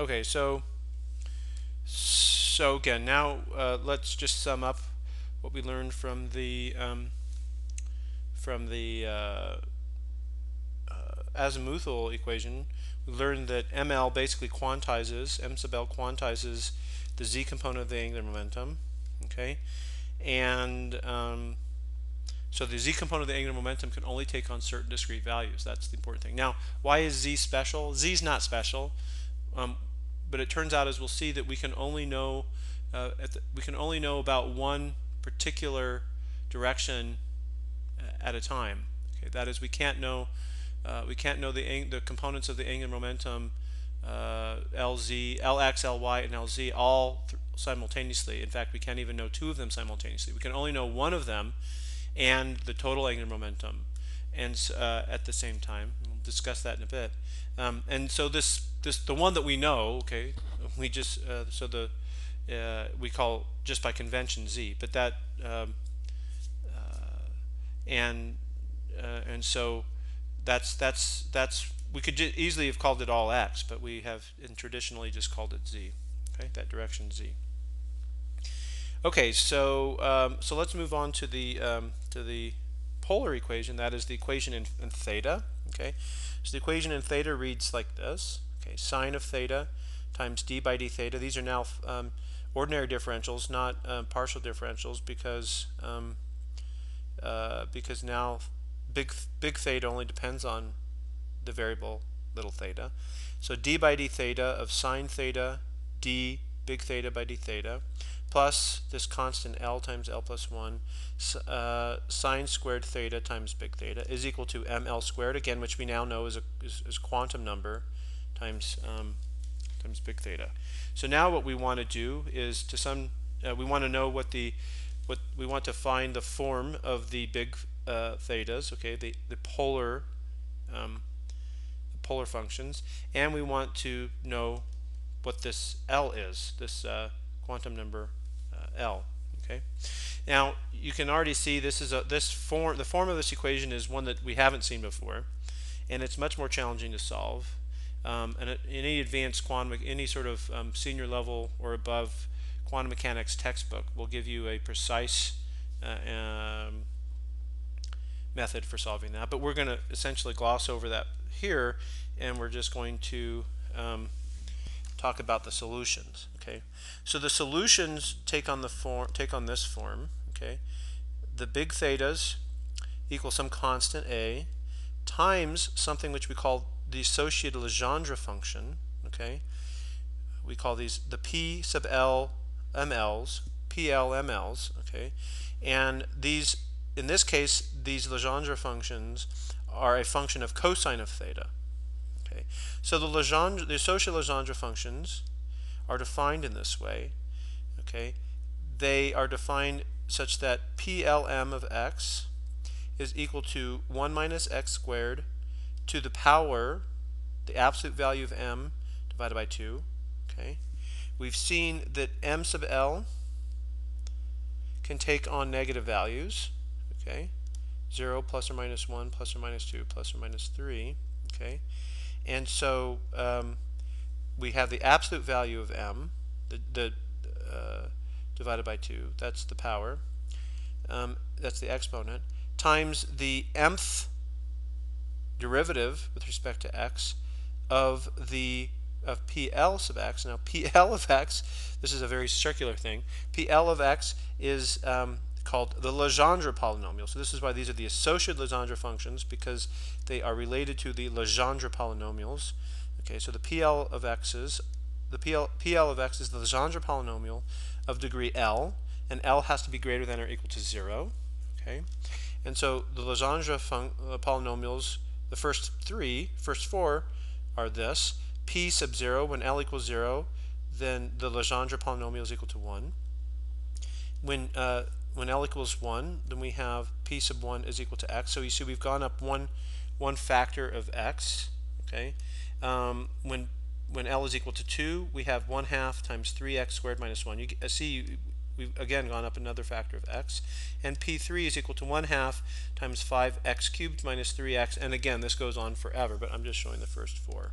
Okay, so again, now let's just sum up what we learned from the azimuthal equation. We learned that ML basically quantizes, M sub L quantizes the z component of the angular momentum. Okay, and so the z component of the angular momentum can only take on certain discrete values. That's the important thing. Now, why is z special? Z is not special, but it turns out, as we'll see, that we can only know about one particular direction at a time. Okay, that is, we can't know the components of the angular momentum LZ, LX, LY, and LZ all simultaneously. In fact, we can't even know two of them simultaneously. We can only know one of them and the total angular momentum, and at the same time. We'll discuss that in a bit. And so the one that we know, okay, we just we call just by convention Z, but that and so that's we could easily have called it all X, but we have traditionally just called it Z. Okay, that direction Z. Okay, so so let's move on to the polar equation. That is the equation in theta. Okay, so the equation in theta reads like this. Okay, sine of theta times d by d theta. These are now ordinary differentials, not partial differentials, because now big theta only depends on the variable little theta. So d by d theta of sine theta d big theta by d theta plus this constant L times L plus 1 sine squared theta times big theta is equal to mL squared, again, which we now know is quantum number times times big theta. So now what we want to do is we want to know what we want to find the form of the big thetas, okay, the polar functions, and we want to know what this L is, this quantum number L. Okay. Now you can already see this is the form of this equation is one that we haven't seen before, and it's much more challenging to solve. And any advanced any sort of senior level or above quantum mechanics textbook will give you a precise method for solving that. But we're going to essentially gloss over that here, and we're just going to talk about the solutions. Okay, so the solutions take on this form. Okay, the big thetas equal some constant a times something which we call the associated Legendre function. Okay, we call these the P sub L MLs, PL MLs. Okay, and these, in this case, these Legendre functions are a function of cosine of theta. Okay, so the associated Legendre functions are defined in this way. Okay, they are defined such that PLM of x is equal to 1 minus x squared to the power, the absolute value of m divided by 2. Okay, we've seen that m sub L can take on negative values. Okay, 0 plus or minus 1 plus or minus 2 plus or minus 3. Okay, and so we have the absolute value of m, divided by 2. That's the power. That's the exponent times the mth derivative with respect to x of PL sub x. Now PL of x, this is a very circular thing. PL of x is called the Legendre polynomial. So this is why these are the associated Legendre functions, because they are related to the Legendre polynomials. Okay, so the PL of x is the PL of x is the Legendre polynomial of degree L, and L has to be greater than or equal to 0. Okay, and so the Legendre polynomials, the first four are this: P sub 0 when L equals 0, then the Legendre polynomial is equal to 1. When L equals 1, then we have P sub 1 is equal to x. So you see we've gone up one factor of x. Okay, when L is equal to 2, we have 1/2 times 3x squared minus 1. You see we've again gone up another factor of x, and P3 is equal to 1/2 times 5x cubed minus 3x, and again this goes on forever, but I'm just showing the first 4.